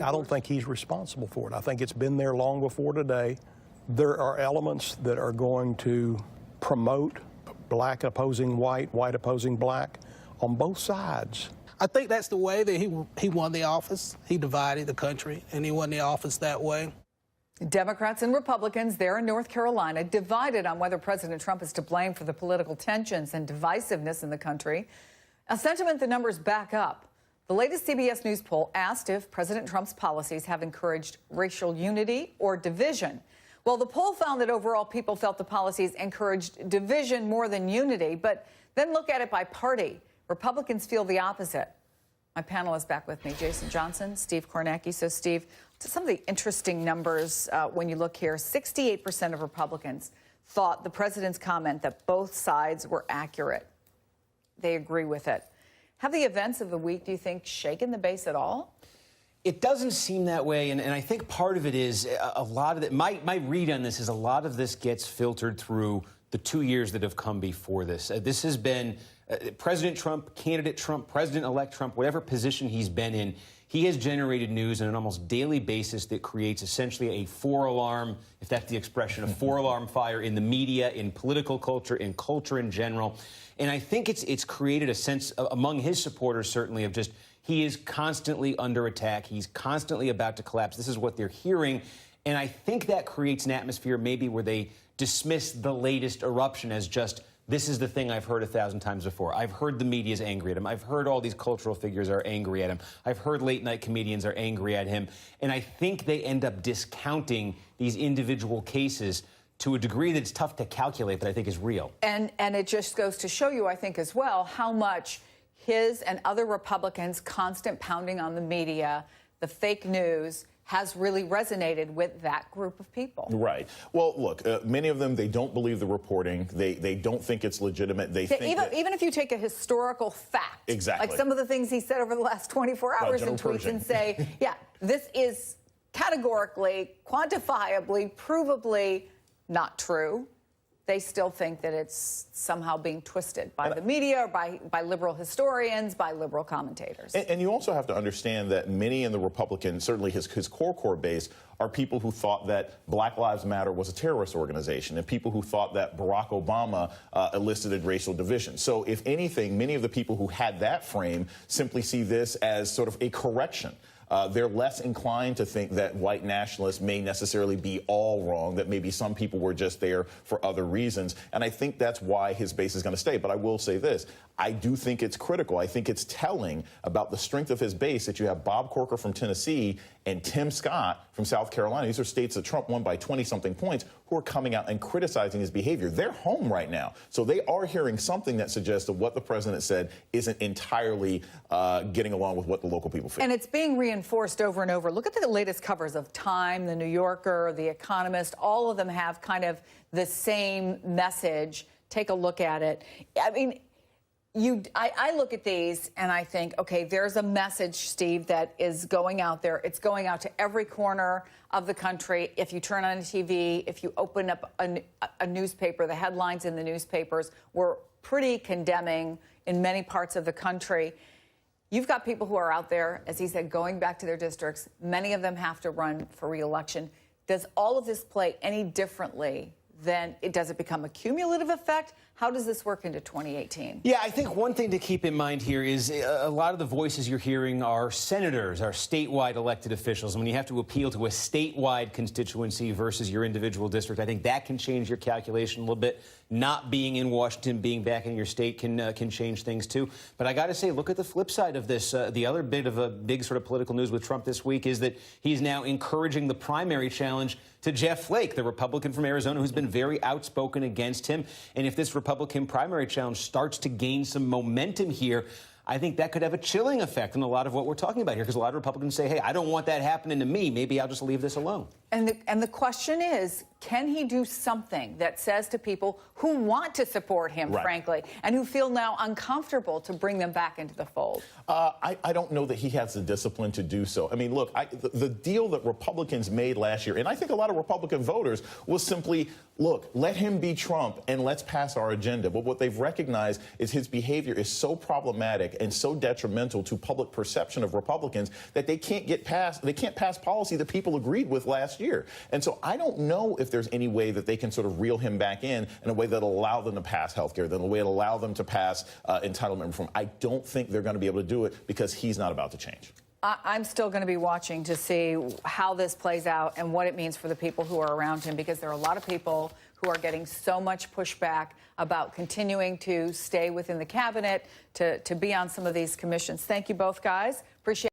I don't think he's responsible for it. I think it's been there long before today. There are elements that are going to promote black opposing white, white opposing black on both sides. I think that's the way that he won the office. He divided the country, and he won the office that way. Democrats and Republicans there in North Carolina divided on whether President Trump is to blame for the political tensions and divisiveness in the country. A sentiment the numbers back up. The latest CBS News poll asked if President Trump's policies have encouraged racial unity or division. Well, the poll found that overall people felt the policies encouraged division more than unity, but then look at it by party. Republicans feel the opposite. My panel is back with me, Jason Johnson, Steve Kornacki. So, Steve, some of the interesting numbers when you look here, 68% of Republicans thought the president's comment that both sides were accurate. They agree with it. Have the events of the week, do you think, shaken the base at all? It doesn't seem that way, and I think part of it is a lot of it. My read on this is a lot of this gets filtered through the 2 years that have come before this. This has been President Trump, candidate Trump, President-elect Trump, whatever position he's been in, he has generated news on an almost daily basis that creates essentially a four-alarm, if that's the expression, a four-alarm fire in the media, in political culture, in culture in general. And I think it's created a sense among his supporters, certainly, of just he is constantly under attack. He's constantly about to collapse. This is what they're hearing. And I think that creates an atmosphere maybe where they dismiss the latest eruption as just, this is the thing I've heard 1,000 times before. I've heard the media's angry at him. I've heard all these cultural figures are angry at him. I've heard late-night comedians are angry at him. And I think they end up discounting these individual cases to a degree that's tough to calculate, but I think is real. And it just goes to show you, I think, as well, how much his and other Republicans' constant pounding on the media, the fake news, has really resonated with that group of people. Right. Well, look, many of them, they don't believe the reporting. They don't think it's legitimate. They think even if you take a historical fact, exactly, like some of the things he said over the last 24 hours in tweets and say, yeah, this is categorically, quantifiably, provably not true, they still think that it's somehow being twisted by the media or by liberal historians, by liberal commentators. And you also have to understand that many in the Republican, certainly his core base, are people who thought that Black Lives Matter was a terrorist organization and people who thought that Barack Obama elicited racial division. So if anything, many of the people who had that frame simply see this as sort of a correction. They're less inclined to think that white nationalists may necessarily be all wrong, that maybe some people were just there for other reasons. And I think that's why his base is going to stay. But I will say this. I do think it's critical. I think it's telling about the strength of his base that you have Bob Corker from Tennessee and Tim Scott from South Carolina. These are states that Trump won by 20-something points who are coming out and criticizing his behavior. They're home right now. So they are hearing something that suggests that what the president said isn't entirely getting along with what the local people feel. And it's being reinforced over and over. Look at the latest covers of Time, The New Yorker, The Economist. All of them have kind of the same message. Take a look at it. I mean, I look at these and I think, okay, there's a message, Steve, that is going out there. It's going out to every corner of the country. If you turn on a TV, if you open up a newspaper, the headlines in the newspapers were pretty condemning in many parts of the country. You've got people who are out there, as he said, going back to their districts. Many of them have to run for re-election. Does all of this play any differently than does it become a cumulative effect? How does this work into 2018? Yeah, I think one thing to keep in mind here is a lot of the voices you're hearing are senators, are statewide elected officials. And when you have to appeal to a statewide constituency versus your individual district, I think that can change your calculation a little bit. Not being in Washington, being back in your state can change things too. But I got to say, look at the flip side of this. The other bit of a big sort of political news with Trump this week is that he's now encouraging the primary challenge to Jeff Flake, the Republican from Arizona, who's been very outspoken against him. And if this Republican primary challenge starts to gain some momentum here, I think that could have a chilling effect on a lot of what we're talking about here, because a lot of Republicans say, hey, I don't want that happening to me. Maybe I'll just leave this alone. And the question is, Can he do something that says to people who want to support him, Right. frankly, and who feel now uncomfortable to bring them back into the fold? I don't know that he has the discipline to do so. I mean, look, the deal that Republicans made last year, and I think a lot of Republican voters, was simply, look, let him be Trump and let's pass our agenda. But what they've recognized is his behavior is so problematic and so detrimental to public perception of Republicans that they can't pass policy that people agreed with last year. And so I don't know if there's any way that they can sort of reel him back in a way that'll allow them to pass health care, in a way that'll allow them to pass entitlement reform. I don't think they're going to be able to do it because he's not about to change. I'm still going to be watching to see how this plays out and what it means for the people who are around him, because there are a lot of people who are getting so much pushback about continuing to stay within the cabinet, to be on some of these commissions. Thank you both, guys. Appreciate it.